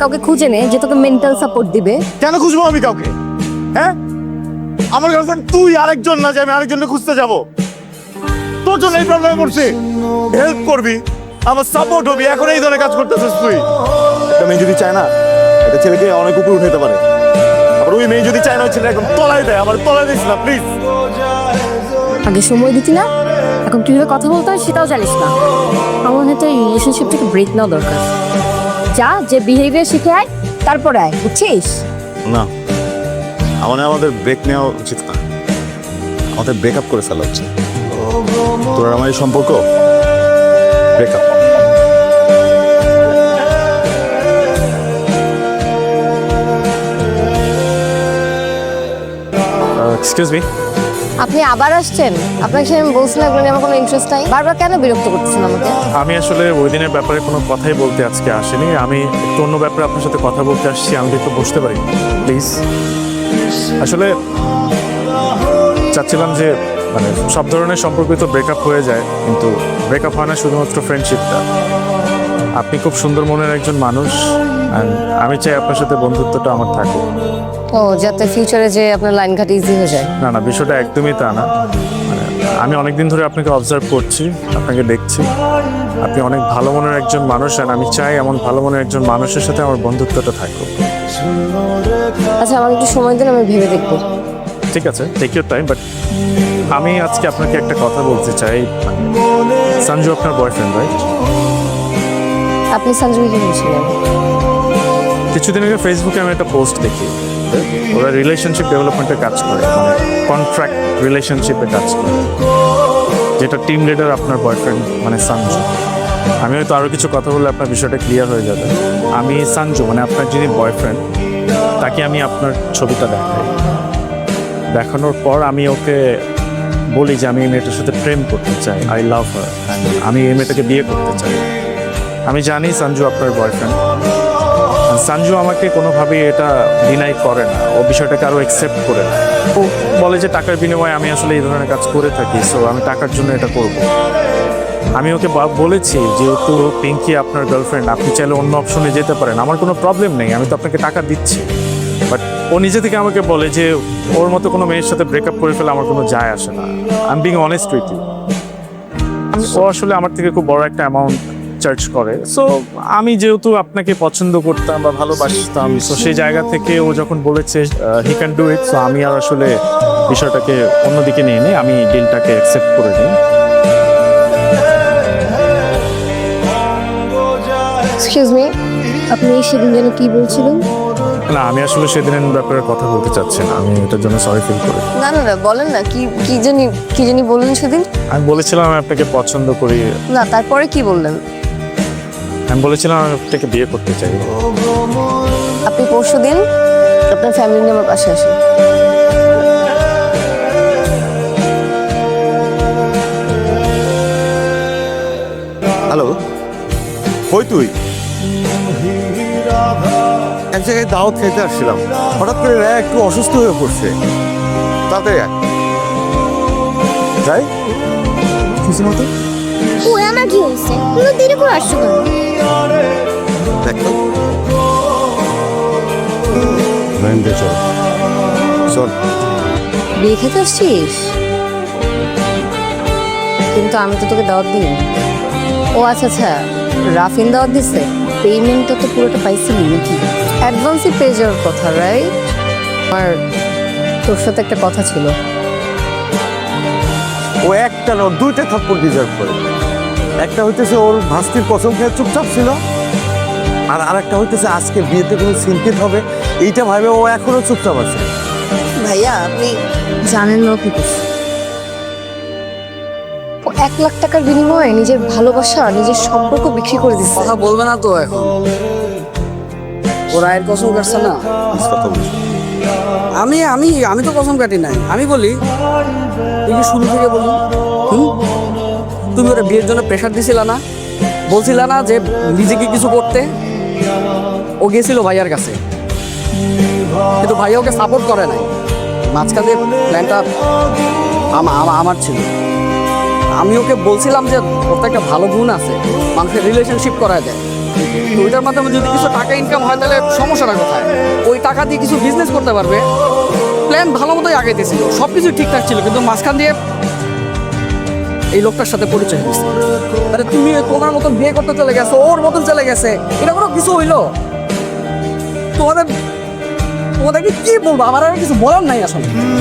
কাউকে খুঁজে নে যে তোকে মেন্টাল সাপোর্ট দিবে। কেন খুঁজবো আমি কাউকে? হ্যাঁ, আমার গার্লফ্রেন্ড তুই, আরেকজন না যে আমি আরেকজনকে খুঁজতে যাব? তোর জন্য এই প্রবলেমে পড়ছি, হেল্প করবি, আমার সাপোর্ট হবি, এখন এই ধরনের কাজ করতেছিস তুই। একটা মেয়ে যদি চায় না, একটা ছেলেকে অনেক উপর উঠাতে পারে। আবার ওই মেয়ে যদি চায় না, ওই ছেলে একদম তলায় দেয়। আমার তলায় দিস না প্লিজ। আগে সময় দিতি না, এখন কিভাবে কথা বলতে হয় সেটাও জানিস না। আমার মনে হয় তো এই রিলেশনশিপটাকে ব্রেক নেওয়া দরকার। যা, যে বিহেভিয়ার শিখে আয়, তারপরে আয়, বুঝছিস? না, আমাদের ব্রেক নেওয়া উচিত না, আমাদের ব্রেকআপ করে ফেলা উচিত। তোর আর আমার এই সম্পর্ক ব্রেকআপ। এক্সকিউজ মি, আপনি আবার আসছেন? আপনাকে সে আমি বলছিলাম এগুলো নিয়ে আমার কোনো ইন্টারেস্ট নাই। বারবার কেন বিরক্ত করতেছেন আমাকে? আমি আসলে ওই দিনের ব্যাপারে কোনো কথাই বলতে আজকে আসিনি। আমি একটু অন্য ব্যাপারে আপনার সাথে কথা বলতে আসছি। আমি একটু বসতে পারি প্লিজ? আসলে চাচ্ছিলাম যে মানে সব ধরনের সম্পর্কই তো ব্রেকআপ হয়ে যায়, কিন্তু ব্রেকআপ হয় না শুধুমাত্র ফ্রেন্ডশিপটা। আপনি খুব সুন্দর মনের একজন মানুষ, and আমি চাই আপনার সাথে বন্ধুত্বটা আমার থাকুক। ও, যাতে ফিউচারে যে আপনার লাইন ঘাট ইজি হয়ে যায়। না না, বিষয়টা একদমই তা না। মানে আমি অনেকদিন ধরে আপনাকে অবজার্ভ করছি, আপনাকে দেখছি। আপনি অনেক ভালো মনের একজন মানুষ, আর আমি চাই এমন ভালো মনের একজন মানুষের সাথে আমার বন্ধুত্বটা থাকুক। আচ্ছা, আমাকে একটু সময় দিন, আমি ভেবে দেখবো। ঠিক আছে, টেক ইউর টাইম। বাট আমি আজকে আপনাকে একটা কথা বলতে চাই। সঞ্জু আপনার বয়ফ্রেন্ড, রাইট? আপনি সঞ্জুকে বলছিলেন? কিছুদিন আগে ফেসবুকে আমি একটা পোস্ট দেখি, ওরা রিলেশনশিপ ডেভেলপমেন্টে কাজ করে, মানে কন্ট্রাক্ট রিলেশনশিপে কাজ করে, যেটা টিম লিডার আপনার বয়ফ্রেন্ড মানে সঞ্জু। আমি হয়তো আরও কিছু কথা বললে আপনার বিষয়টা ক্লিয়ার হয়ে যাবে। আমি সঞ্জু মানে আপনার যিনি বয়ফ্রেন্ড, তাকে আমি আপনার ছবিটা দেখাই। দেখানোর পর আমি ওকে বলি যে আমি এই মেয়েটার সাথে প্রেম করতে চাই, আই লাভ হার, আমি এই মেয়েটাকে বিয়ে করতে চাই। আমি জানি সঞ্জু আপনার বয়ফ্রেন্ড। সঞ্জু আমাকে কোনোভাবেই এটা ডিনাই করে না, ও বিষয়টাকে আরও অ্যাকসেপ্ট করে না। ও বলে যে টাকার বিনিময়ে আমি আসলে এই ধরনের কাজ করে থাকি, সো আমি টাকার জন্য এটা করব। আমি ওকে বলেছি যেহেতু পিঙ্কি আপনার গার্লফ্রেন্ড, আপনি চাইলে অন্য অপশনে যেতে পারেন, আমার কোনো প্রবলেম নেই, আমি তো আপনাকে টাকা দিচ্ছি। বাট ও নিজে থেকে আমাকে বলে যে ওর মতো কোনো মেয়ের সাথে ব্রেকআপ করে ফেলে আমার কোনো যায় আসে না। I am being honest with you. ও আসলে আমার থেকে খুব বড় একটা অ্যামাউন্ট চার্জ করে। সো আমি যেহেতু আপনাকে পছন্দ করতাম বা ভালোবাসতাম, সো সেই জায়গা থেকে ও যখন বলেছে he can do it, so আমি আর আসলে বিষয়টাকে অন্যদিকে নিয়ে নিই, আমি ডিলটাকে অ্যাকসেপ্ট করে নিই। এক্সকিউজ মি, আপনি সেদিন যেন কি বলছিলেন? না, আমি আসলে সেদিনের ব্যাপারে কথা বলতে চাচ্ছি না, আমি এটার জন্য সরি ফিল করি। না না না, বলেন না, কি জানি বললেন সেদিন? আমি বলেছিলাম আমি আপনাকে পছন্দ করি। না, তারপরে কি বললেন? আমি বলেছিলাম আমি আপনাকে বিয়ে করতে চাই। আপনি পরশুদিন আপনার ফ্যামিলি নিয়ে আমার পাশে আসেন। হ্যালো, কই তুই? এক জায়গায় দাওয়াত খেতে আসছিলাম, হঠাৎ করে রায়া একটু অসুস্থ হয়ে পড়ছে। তাড়াতাড়ি আয়। যাই কিছু মতো ও আমার কি হয়েছে? তুমি দেরি করে আসছো কেন? দেখ তো। চল চল। বিয়ে খেতে আসছিস? কিন্তু আমি তো তোকে দাওয়াত দিই। ও আচ্ছা আচ্ছা, রাফিন দাওয়াত দিছে। পেমেন্টটা তো পুরোটা পাইছিলি নাকি? অ্যাডভান্সই পেয়ে যাওয়ার কথা, রাইট? আমার তোর সাথে একটা কথা ছিল। ও একটা না, দুইটা থাপ্পড় ডিজার্ভ করে। একটা হইতেছে ওর ভাস্তির কসম খেয়ে চুপচাপ ছিল, আর আরেকটা হইতেছে আজকে বিয়েতে কোনো সিনকেট হবে এইটা ভাবে ও এখনো চুপচাপ আছে। ভাইয়া, আপনি জানেন না কি করছে? ও 1 লাখ টাকার বিনিময়ে নিজের ভালোবাসা, নিজের সম্পর্ক বিক্রি করে দিচ্ছে। কথা বলবে না তো এখন? ও রায়ের কসম কাটছে না। আমি আমি আমি তো কসম কাটি নাই, আমি বলি তুই কি শুরু থেকে বলি তুমি ওরা বিয়ের জন্য প্রেশার দিছিলা না? বলছিলা না যে নিজেকে কিছু করতে? ও গেছিল ভাইয়ার কাছে, কিন্তু ভাইয়া ওকে সাপোর্ট করে নাই। মাঝখানে প্ল্যানটা আমার ছিল। আমি ওকে বলছিলাম যে ওর তো একটা ভালো গুণ আছে, মানুষের রিলেশনশিপ করা যায়। তো ওইটার মাধ্যমে যদি কিছু টাকা ইনকাম হয় তাহলে সমস্যাটা কোথায়? ওই টাকা দিয়ে কিছু বিজনেস করতে পারবে। প্ল্যান ভালো মতোই আগাইতেছিল, সব কিছু ঠিকঠাক ছিল, কিন্তু মাঝখান দিয়ে এই লোকটার সাথে পরিচয় হয়েছে। আরে তুমি তোমার মতন বিয়ে করতে চলে গেছো, ওর মতন চলে গেছে, এটা কোনো কিছু হইলো? তোমাদের তোমাদেরকে কি বলবো, আমার আর কিছু বলার নাই আসলে।